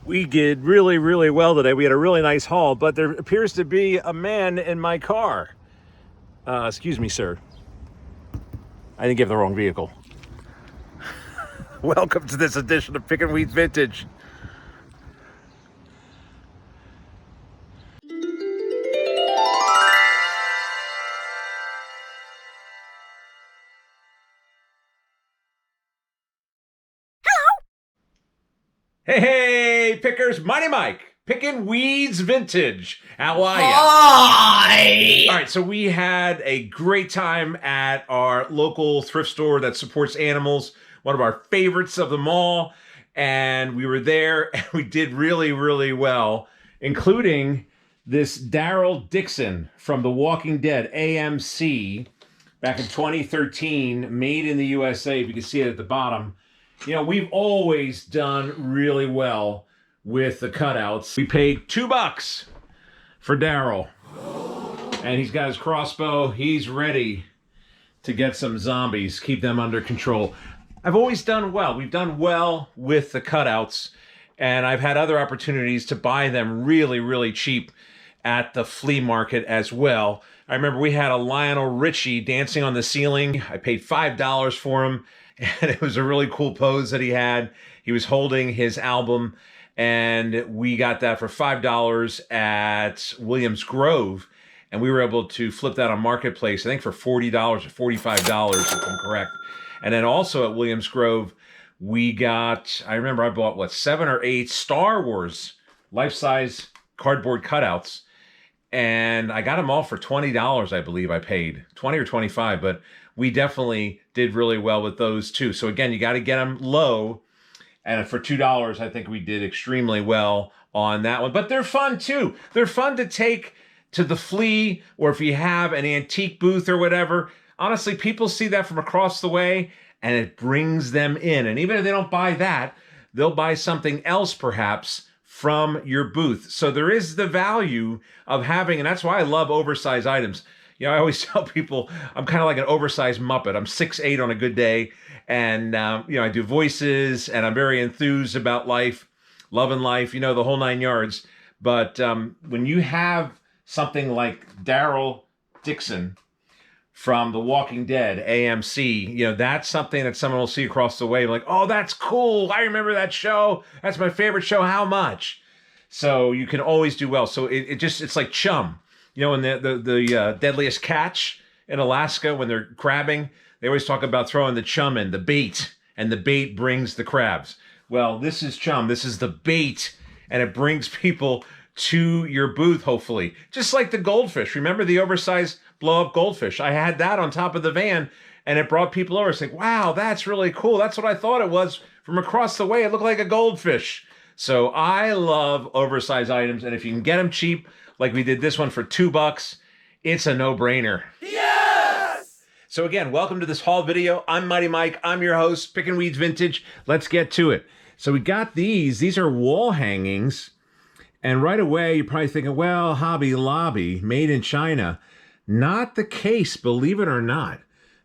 We did really, really well today. We had a really nice haul, but there appears to be a man in my car. Excuse me, sir. I didn't give the wrong vehicle. Welcome to this edition of Pickin' Weeds Vintage. Hey, pickers, Mighty Mike, Pickin' Weeds Vintage. How are you? Hi! All right, so we had a great time at our local thrift store that supports animals, one of our favorites of them all. And we were there and we did really, really well, including this Daryl Dixon from The Walking Dead, AMC, back in 2013, made in the USA. If you can see it at the bottom. You know, we've always done really well with the cutouts. We paid $2 for Daryl. And he's got his crossbow. He's ready to get some zombies, keep them under control. I've always done well. We've done well with the cutouts. And I've had other opportunities to buy them really, really cheap at the flea market as well. I remember we had a Lionel Richie dancing on the ceiling. I paid $5 for him. And it was a really cool pose that he had. He was holding his album, and we got that for $5 at Williams Grove, and we were able to flip that on Marketplace, I think for $40 or $45, if I'm correct. And then also at Williams Grove, we got, I remember I bought, 7 or 8 Star Wars life-size cardboard cutouts, and I got them all for $20, I believe I paid. 20 or 25, but we definitely did really well with those too. So again, you got to get them low. And for $2, I think we did extremely well on that one. But they're fun too. They're fun to take to the flea, or if you have an antique booth or whatever. Honestly, people see that from across the way and it brings them in. And even if they don't buy that, they'll buy something else perhaps from your booth. So there is the value of having, and that's why I love oversized items. You know, I always tell people I'm kind of like an oversized Muppet. I'm 6'8" on a good day. And, you know, I do voices and I'm very enthused about life, loving life, you know, the whole 9 yards. But when you have something like Daryl Dixon from The Walking Dead, AMC, you know, that's something that someone will see across the way. Like, oh, that's cool. I remember that show. That's my favorite show. How much? So you can always do well. So it's like chum. You know, in the Deadliest Catch in Alaska, when they're crabbing, they always talk about throwing the chum in, the bait, and the bait brings the crabs. Well, this is chum. This is the bait, and it brings people to your booth, hopefully. Just like the goldfish. Remember the oversized blow-up goldfish? I had that on top of the van, and it brought people over. It's like, wow, that's really cool. That's what I thought it was. From across the way, it looked like a goldfish. So I love oversized items, and if you can get them cheap, like we did this one for $2, it's a no-brainer. Yes! So again, welcome to this haul video. I'm Mighty Mike. I'm your host, Pickin' Weeds Vintage. Let's get to it. So we got these. These are wall hangings. And right away, you're probably thinking, well, Hobby Lobby, made in China. Not the case, believe it or not.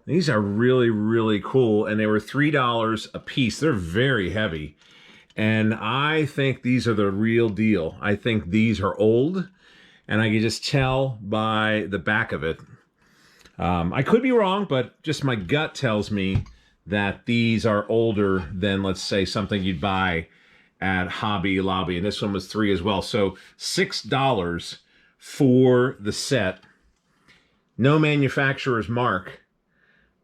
These are really, really cool. And they were $3 a piece. They're very heavy. And I think these are the real deal. I think these are old. And I can just tell by the back of it. I could be wrong, but just my gut tells me that these are older than, let's say, something you'd buy at Hobby Lobby. And this one was $3 as well. So $6 for the set. No manufacturer's mark,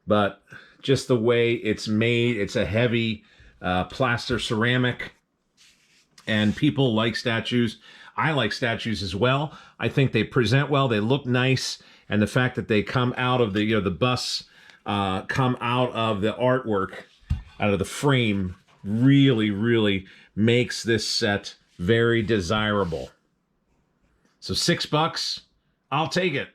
but just the way it's made. It's a heavy plaster ceramic. And people like statues. I like statues as well. I think they present well. They look nice. And the fact that they come out of the, you know, the busts come out of the artwork, out of the frame, really, really makes this set very desirable. So $6, I'll take it.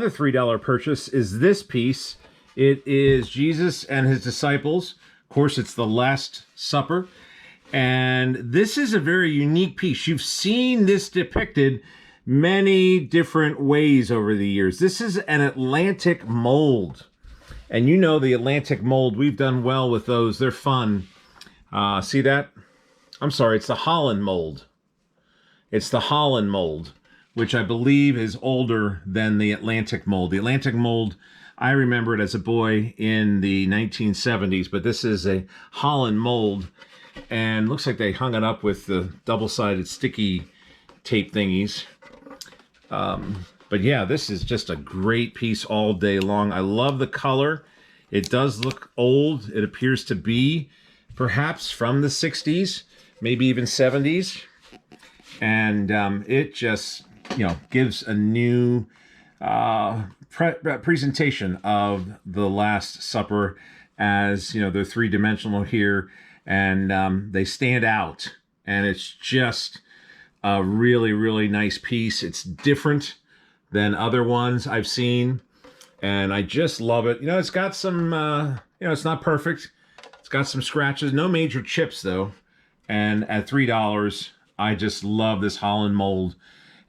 another $3 purchase is this piece. It is Jesus and his disciples. Of course, it's the Last Supper. And this is a very unique piece. You've seen this depicted many different ways over the years. This is an Atlantic mold. And you know the Atlantic mold, we've done well with those. They're fun. See that? I'm sorry, it's the Holland mold. It's the Holland mold, which I believe is older than the Atlantic mold. The Atlantic mold, I remember it as a boy in the 1970s, but this is a Holland mold. And looks like they hung it up with the double-sided sticky tape thingies. But yeah, this is just a great piece all day long. I love the color. It does look old. It appears to be perhaps from the 60s, maybe even 70s. And it just, gives a new presentation of the Last Supper as, they're three-dimensional here. And they stand out. And it's just a really, really nice piece. It's different than other ones I've seen, and I just love it. It's got some, it's not perfect. It's got some scratches, no major chips though. And at $3, I just love this Holland mold.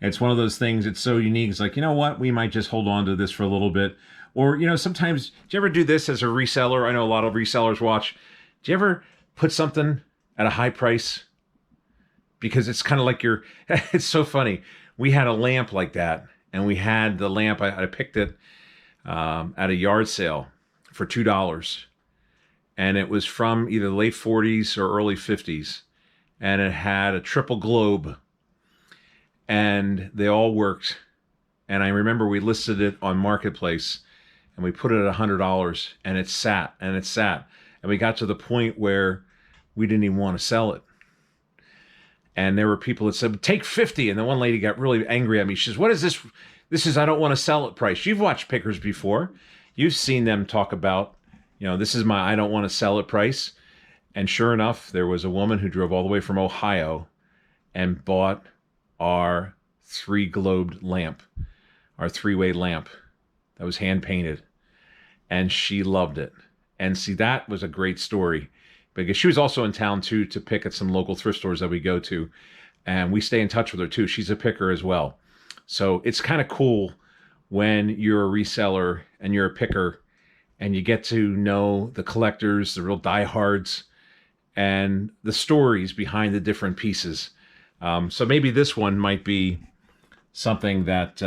It's one of those things, it's so unique. It's like, you know what? We might just hold on to this for a little bit. Or, sometimes, do you ever do this as a reseller? I know a lot of resellers watch. Do you ever put something at a high price? Because it's kind of like it's so funny. We had a lamp like that. And we had the lamp, I picked it at a yard sale for $2. And it was from either the late 40s or early 50s. And it had a triple globe. And they all worked. And I remember we listed it on Marketplace. And we put it at $100. And it sat, and it sat. And we got to the point where we didn't even want to sell it. And there were people that said, take 50. And then one lady got really angry at me. She says, what is this? This is, I don't want to sell it price. You've watched pickers before. You've seen them talk about, this is my, I don't want to sell it price. And sure enough, there was a woman who drove all the way from Ohio and bought our three-globed lamp, our three-way lamp that was hand-painted. And she loved it. And see, that was a great story. Because she was also in town, too, to pick at some local thrift stores that we go to. And we stay in touch with her, too. She's a picker as well. So it's kind of cool when you're a reseller and you're a picker and you get to know the collectors, the real diehards, and the stories behind the different pieces. So maybe this one might be something that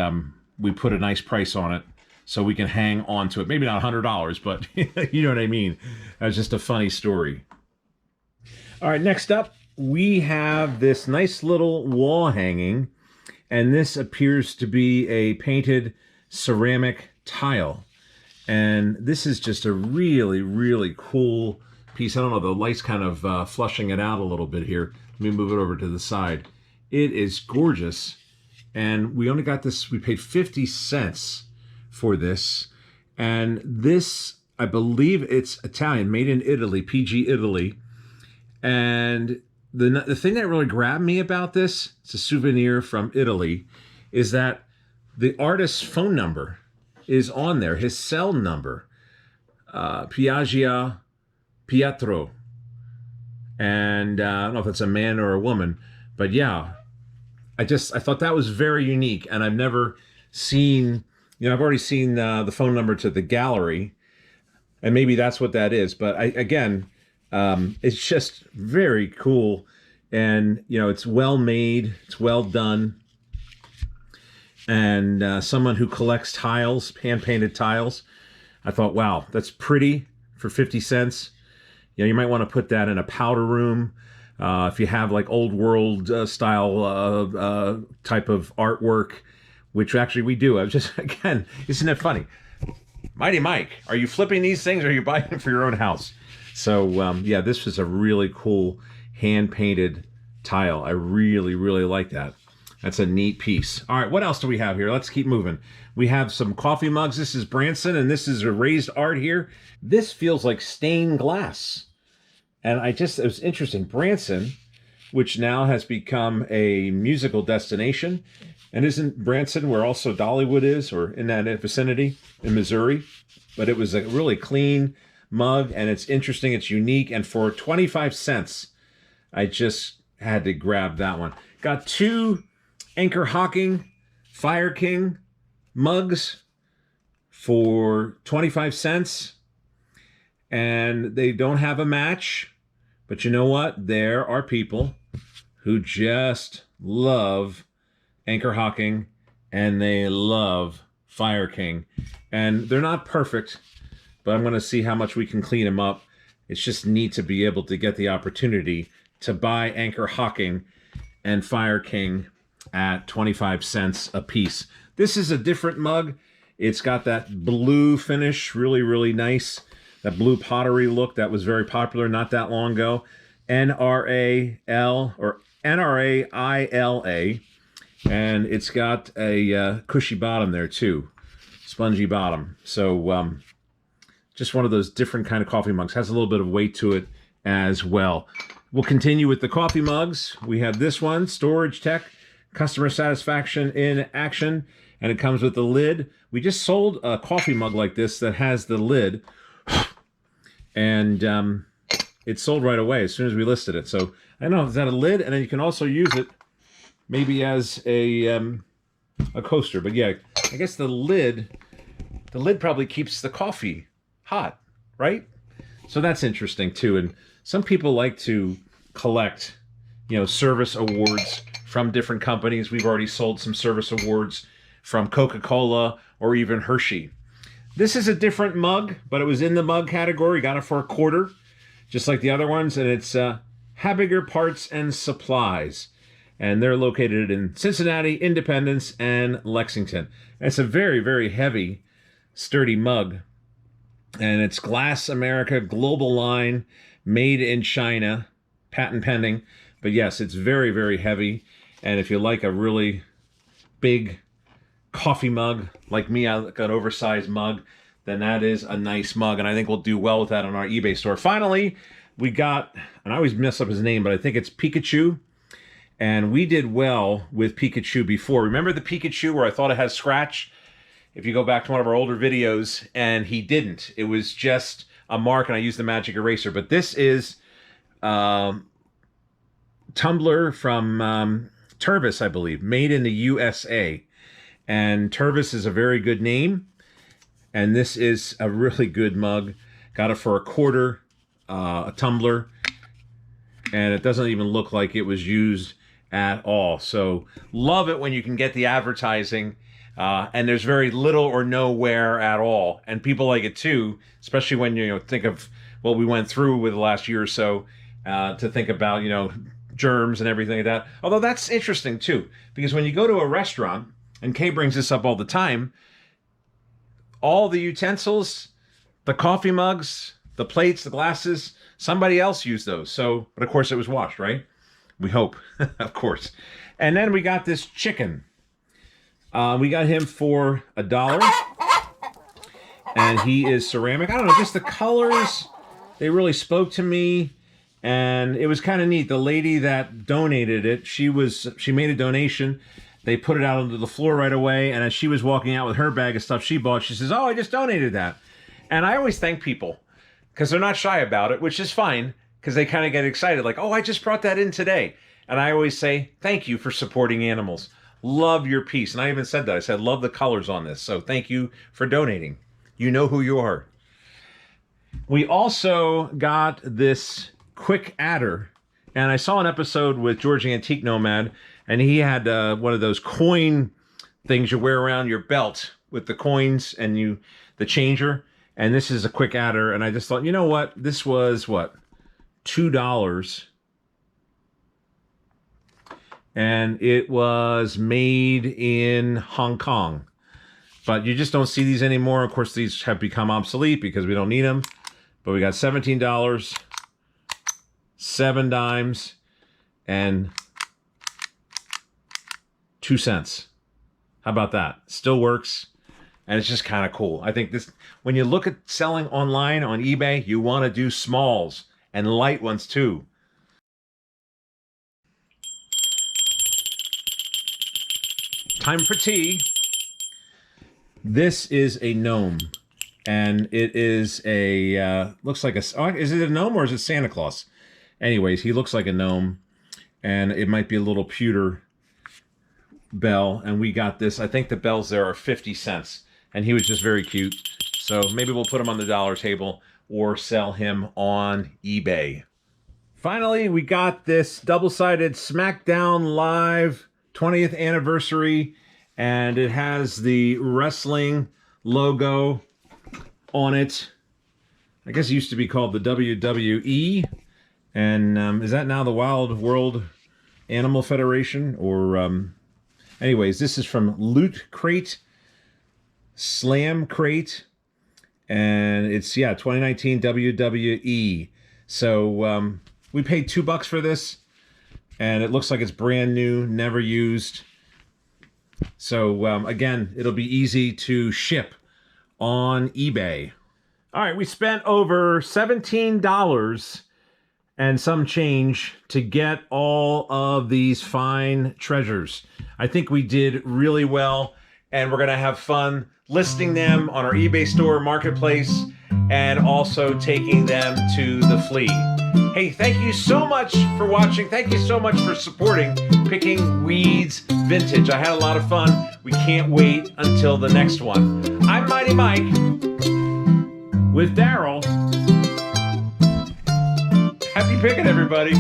we put a nice price on it so we can hang on to it. Maybe not $100, but you know what I mean. That's just a funny story. All right, next up, we have this nice little wall hanging, and this appears to be a painted ceramic tile. And this is just a really, really cool piece. I don't know, the light's kind of flushing it out a little bit here. Let me move it over to the side. It is gorgeous, and we only got this, we paid 50 cents for this. And this, I believe it's Italian, made in Italy, PG Italy. And the thing that really grabbed me about this, it's a souvenir from Italy, is that the artist's phone number is on there, his cell number, Piaggio Pietro. And I don't know if it's a man or a woman, but yeah, I thought that was very unique. And I've never seen, I've already seen the phone number to the gallery, and maybe that's what that is. But it's just very cool. And, it's well made, it's well done. And someone who collects tiles, hand-painted tiles, I thought, wow, that's pretty for 50 cents. You might want to put that in a powder room. If you have like old world style type of artwork, which actually we do. I was just, again, isn't it funny? Mighty Mike, are you flipping these things or are you buying them for your own house? So, yeah, this was a really cool hand-painted tile. I really, really like that. That's a neat piece. All right, what else do we have here? Let's keep moving. We have some coffee mugs. This is Branson, and this is a raised art here. This feels like stained glass. And it was interesting. Branson, which now has become a musical destination, And isn't Branson where also Dollywood is, or in that vicinity in Missouri? But it was a really clean mug, and it's interesting. It's unique. And for 25 cents, I just had to grab that one. Got 2 Anchor Hocking Fire King mugs for 25 cents. And they don't have a match. But you know what? There are people who just love Anchor Hocking and they love Fire King. And they're not perfect, but I'm going to see how much we can clean them up. It's just neat to be able to get the opportunity to buy Anchor Hocking and Fire King at 25 cents a piece. This is a different mug. It's got that blue finish, really, really nice. That blue pottery look that was very popular not that long ago. NRAL or NRAILA. And it's got a cushy bottom there too. Spongy bottom. So just one of those different kind of coffee mugs. Has a little bit of weight to it as well. We'll continue with the coffee mugs. We have this one, Storage Tech, Customer Satisfaction in Action. And it comes with the lid. We just sold a coffee mug like this that has the lid. And it sold right away as soon as we listed it. So I don't know, is that a lid? And then you can also use it maybe as a coaster. But yeah, I guess the lid probably keeps the coffee hot, right? So that's interesting too. And some people like to collect, service awards from different companies. We've already sold some service awards from Coca-Cola or even Hershey. This is a different mug, but it was in the mug category. Got it for $0.25, just like the other ones. And it's Habiger Parts and Supplies. And they're located in Cincinnati, Independence, and Lexington. And it's a very, very heavy, sturdy mug. And it's Glass America Global Line, made in China, patent pending. But yes, it's very, very heavy. And if you like a really big coffee mug, like me, I like an oversized mug, then that is a nice mug. And I think we'll do well with that on our eBay store. Finally, we got, and I always mess up his name, but I think it's Pikachu. And we did well with Pikachu before. Remember the Pikachu where I thought it had scratch? If you go back to one of our older videos, and he didn't. It was just a mark, and I used the magic eraser. But this is Tumbler from Tervis, I believe, made in the USA. And Tervis is a very good name. And this is a really good mug. Got it for $0.25, a tumbler. And it doesn't even look like it was used at all. So love it when you can get the advertising and there's very little or no wear at all. And people like it too, especially when you think of what we went through with the last year or so, to think about, germs and everything like that. Although that's interesting too, because when you go to a restaurant, and Kay brings this up all the time, all the utensils, the coffee mugs, the plates, the glasses, somebody else used those. So, but of course it was washed, right? We hope, of course. And then we got this chicken. We got him for $1. And he is ceramic. I don't know, just the colors, they really spoke to me. And it was kind of neat. The lady that donated it, she made a donation. They put it out onto the floor right away. And as she was walking out with her bag of stuff she bought, she says, "Oh, I just donated that." And I always thank people because they're not shy about it, which is fine, because they kind of get excited, like, "Oh, I just brought that in today." And I always say, thank you for supporting animals. Love your piece. And I even said that. I said, love the colors on this. So thank you for donating. You know who you are. We also got this quick adder. And I saw an episode with George Antique Nomad, and he had one of those coin things you wear around your belt with the coins and the changer. And this is a quick adder. And I just thought, you know what? This was what? $2. And it was made in Hong Kong. But you just don't see these anymore. Of course, these have become obsolete because we don't need them. But we got $17, 7 dimes, and 2 cents. How about that? Still works. And it's just kind of cool. I think this, when you look at selling online on eBay, you want to do smalls and light ones too. time for tea. This is a gnome. And it is a, looks like a, oh, is it a gnome or is it Santa Claus? Anyways, he looks like a gnome. And it might be a little pewter bell. And we got this, I think the bells there are 50 cents. And he was just very cute. So maybe we'll put him on the dollar table or sell him on eBay. Finally, we got this double-sided SmackDown Live 20th anniversary. And it has the wrestling logo on it. I guess it used to be called the WWE. And is that now the Wild World Animal Federation? Or, anyways, this is from Loot Crate, Slam Crate. And it's, yeah, 2019 WWE. So we paid $2 for this. And it looks like it's brand new, never used. So, again, it'll be easy to ship on eBay. All right, we spent over $17 and some change to get all of these fine treasures. I think we did really well, and we're gonna have fun listing them on our eBay store marketplace and also taking them to the flea. Hey, thank you so much for watching. Thank you so much for supporting Picking Weeds Vintage. I had a lot of fun. We can't wait until the next one. I'm Mighty Mike with Daryl. Happy picking, everybody.